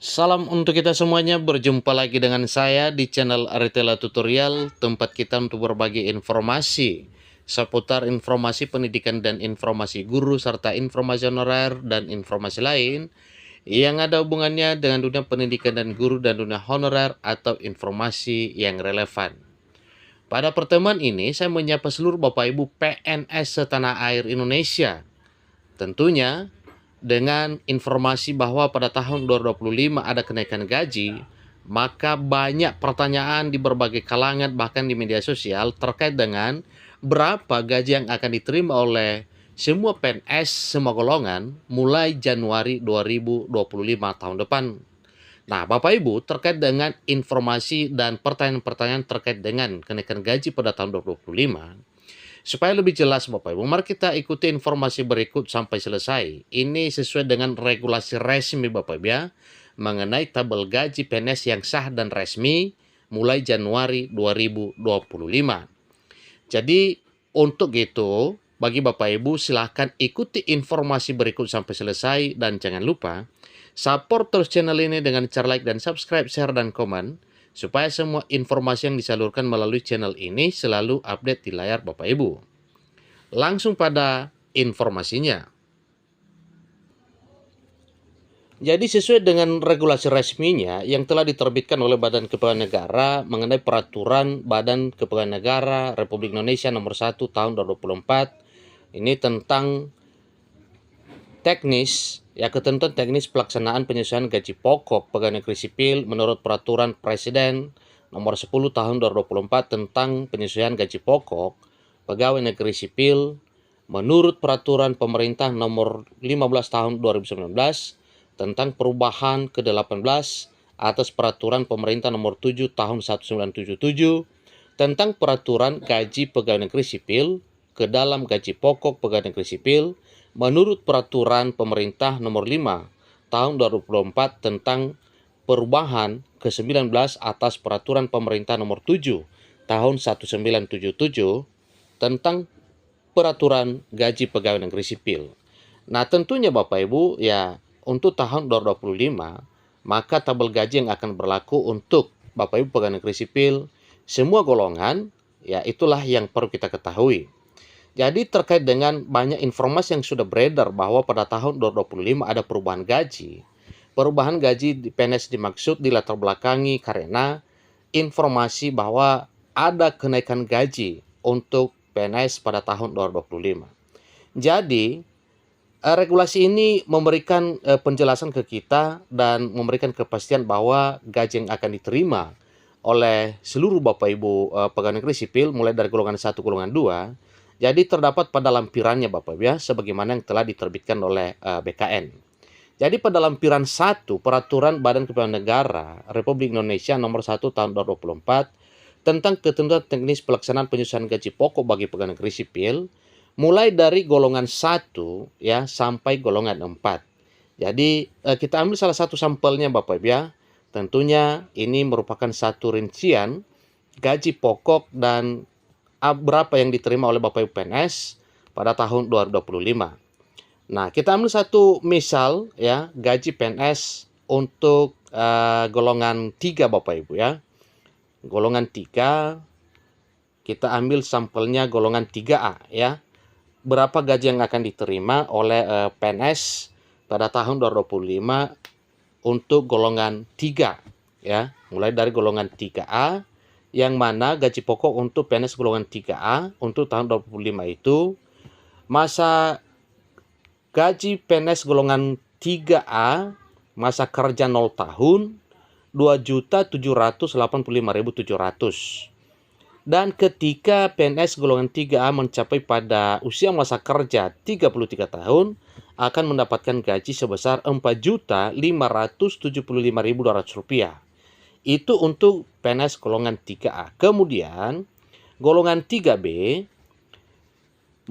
Salam untuk kita semuanya, berjumpa lagi dengan saya di channel Aritela Tutorial, tempat kita untuk berbagi informasi seputar informasi pendidikan dan informasi guru, serta informasi honorer dan informasi lain yang ada hubungannya dengan dunia pendidikan dan guru dan dunia honorer atau informasi yang relevan. Pada pertemuan ini, saya menyapa seluruh Bapak Ibu PNS setanah air Indonesia. Tentunya dengan informasi bahwa pada tahun 2025 ada kenaikan gaji, maka banyak pertanyaan di berbagai kalangan bahkan di media sosial terkait dengan berapa gaji yang akan diterima oleh semua PNS semua golongan mulai Januari 2025 tahun depan. Nah, Bapak Ibu, terkait dengan informasi dan pertanyaan-pertanyaan terkait dengan kenaikan gaji pada tahun 2025, supaya lebih jelas Bapak Ibu, mari kita ikuti informasi berikut sampai selesai. Ini sesuai dengan regulasi resmi Bapak Ibu ya, mengenai tabel gaji PNS yang sah dan resmi mulai Januari 2025. Jadi untuk itu, bagi Bapak Ibu silahkan ikuti informasi berikut sampai selesai dan jangan lupa support terus channel ini dengan cara like dan subscribe, share dan komen supaya semua informasi yang disalurkan melalui channel ini selalu update di layar Bapak Ibu. Langsung pada informasinya. Jadi sesuai dengan regulasi resminya yang telah diterbitkan oleh Badan Kepegawaian Negara mengenai peraturan Badan Kepegawaian Negara Republik Indonesia nomor 1 tahun 2024, ini tentang teknis ketentuan teknis pelaksanaan penyesuaian gaji pokok pegawai negeri sipil menurut peraturan Presiden nomor 10 tahun 2024 tentang penyesuaian gaji pokok pegawai negeri sipil menurut peraturan pemerintah nomor 15 tahun 2019 tentang perubahan ke-18 atas peraturan pemerintah nomor 7 tahun 1977 tentang peraturan gaji pegawai negeri sipil ke dalam gaji pokok pegawai negeri sipil menurut peraturan pemerintah nomor 5 tahun 2024 tentang perubahan ke-19 atas peraturan pemerintah nomor 7 tahun 1977 tentang peraturan gaji pegawai negeri sipil. Nah, tentunya Bapak Ibu ya, untuk tahun 2025 maka tabel gaji yang akan berlaku untuk Bapak Ibu pegawai negeri sipil semua golongan ya, itulah yang perlu kita ketahui. Jadi terkait dengan banyak informasi yang sudah beredar bahwa pada tahun 2025 ada perubahan gaji. Perubahan gaji di PNS dimaksud dilatar belakangi karena informasi bahwa ada kenaikan gaji untuk PNS pada tahun 2025. Jadi regulasi ini memberikan penjelasan ke kita dan memberikan kepastian bahwa gaji yang akan diterima oleh seluruh Bapak Ibu pegawai negeri sipil mulai dari golongan 1 golongan 2 jadi terdapat pada lampirannya Bapak Ibu ya, sebagaimana yang telah diterbitkan oleh BKN. Jadi pada lampiran 1 Peraturan Badan Kepegawaian Negara Republik Indonesia nomor 1 tahun 2024 tentang ketentuan teknis pelaksanaan penyesuaian gaji pokok bagi pegawai negeri sipil mulai dari golongan 1 ya sampai golongan 4. Jadi kita ambil salah satu sampelnya Bapak Ibu ya. Tentunya ini merupakan satu rincian gaji pokok dan berapa yang diterima oleh Bapak Ibu PNS pada tahun 2025. Nah, kita ambil satu misal ya, gaji PNS untuk golongan 3 Bapak Ibu ya. Golongan 3 kita ambil sampelnya golongan 3A ya. Berapa gaji yang akan diterima oleh PNS pada tahun 2025 untuk golongan 3 ya. Mulai dari golongan 3A yang mana gaji pokok untuk PNS golongan 3A untuk tahun 2025 itu masa gaji PNS golongan 3A masa kerja 0 tahun 2.785.700. Dan ketika PNS golongan 3A mencapai pada usia masa kerja 33 tahun akan mendapatkan gaji sebesar Rp4.575.200. Itu untuk PNS golongan 3A. Kemudian golongan 3B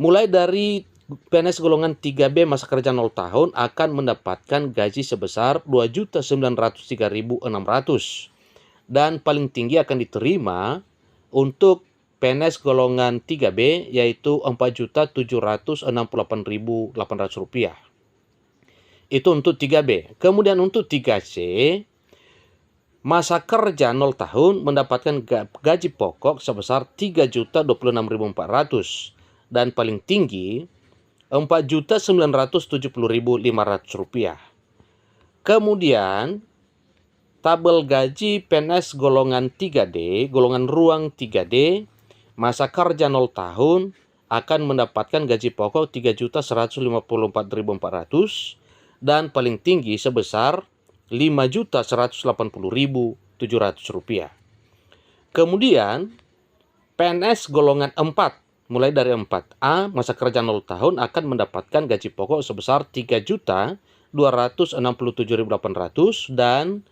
mulai dari PNS golongan 3B masa kerja 0 tahun akan mendapatkan gaji sebesar Rp2.903.600 dan paling tinggi akan diterima untuk PNS golongan 3B yaitu Rp4.768.800. Itu untuk 3B. Kemudian untuk 3C, masa kerja 0 tahun mendapatkan gaji pokok sebesar 3.026.400 dan paling tinggi Rp4.970.500. Kemudian tabel gaji PNS golongan 3D, golongan ruang 3D, masa kerja 0 tahun akan mendapatkan gaji pokok Rp3.154.400 dan paling tinggi sebesar Rp5.180.700. Kemudian PNS golongan 4 mulai dari 4A masa kerja 0 tahun akan mendapatkan gaji pokok sebesar Rp3.267.800 dan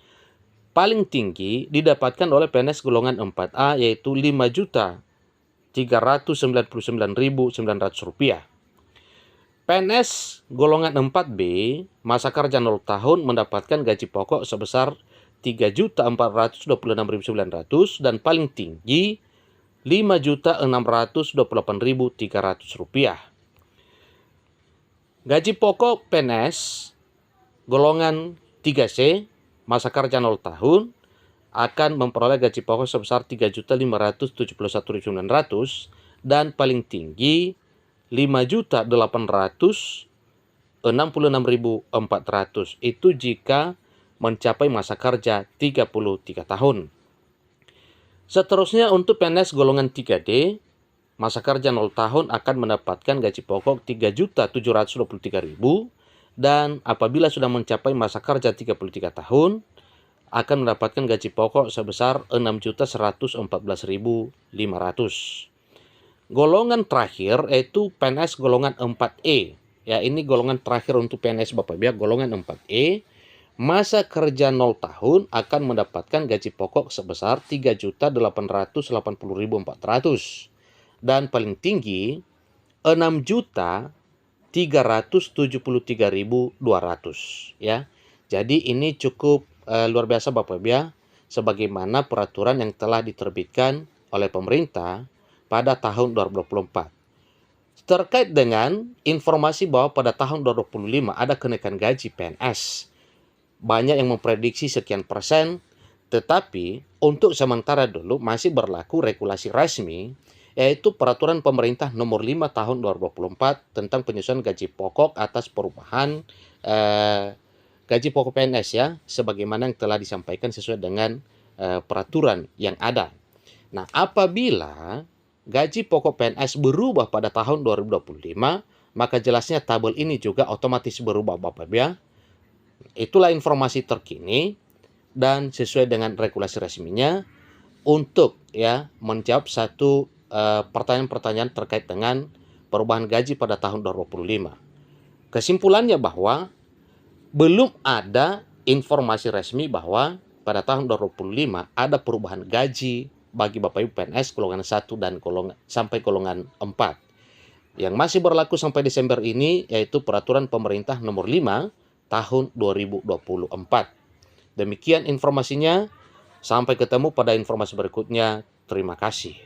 paling tinggi didapatkan oleh PNS golongan 4A yaitu Rp5.399.900. PNS golongan 4B masa kerja 0 tahun mendapatkan gaji pokok sebesar Rp3.426.900 dan paling tinggi Rp5.628.300. Gaji pokok PNS golongan 3C masa kerja 0 tahun akan memperoleh gaji pokok sebesar Rp3.571.900 dan paling tinggi Rp5.866.400. Itu jika mencapai masa kerja 33 tahun. Seterusnya untuk PNS golongan 3D, masa kerja 0 tahun akan mendapatkan gaji pokok Rp3.723.000 dan apabila sudah mencapai masa kerja 33 tahun, akan mendapatkan gaji pokok sebesar Rp6.114.500. Golongan terakhir yaitu PNS golongan 4E. Ya, ini golongan terakhir untuk PNS Bapak Ibu, golongan 4E. Masa kerja 0 tahun akan mendapatkan gaji pokok sebesar Rp3.880.400 dan paling tinggi Rp6.373.200 ya. Jadi ini cukup luar biasa Bapak Ibu ya, sebagaimana peraturan yang telah diterbitkan oleh pemerintah pada tahun 2024. Terkait dengan informasi bahwa pada tahun 2025 ada kenaikan gaji PNS. Banyak yang memprediksi sekian persen, tetapi untuk sementara dulu masih berlaku regulasi resmi, yaitu Peraturan Pemerintah Nomor 5 Tahun 2024 tentang penyusunan gaji pokok atas perubahan gaji pokok PNS ya, sebagaimana yang telah disampaikan sesuai dengan peraturan yang ada. Nah, apabila gaji pokok PNS berubah pada tahun 2025, maka jelasnya tabel ini juga otomatis berubah Bapak Ibu ya. Itulah informasi terkini dan sesuai dengan regulasi resminya untuk ya menjawab satu pertanyaan-pertanyaan terkait dengan perubahan gaji pada tahun 2025. Kesimpulannya bahwa belum ada informasi resmi bahwa pada tahun 2025 ada perubahan gaji bagi Bapak Ibu PNS golongan 1 dan sampai golongan 4. Yang masih berlaku sampai Desember ini yaitu Peraturan Pemerintah Nomor 5 Tahun 2024. Demikian informasinya. Sampai ketemu pada informasi berikutnya. Terima kasih.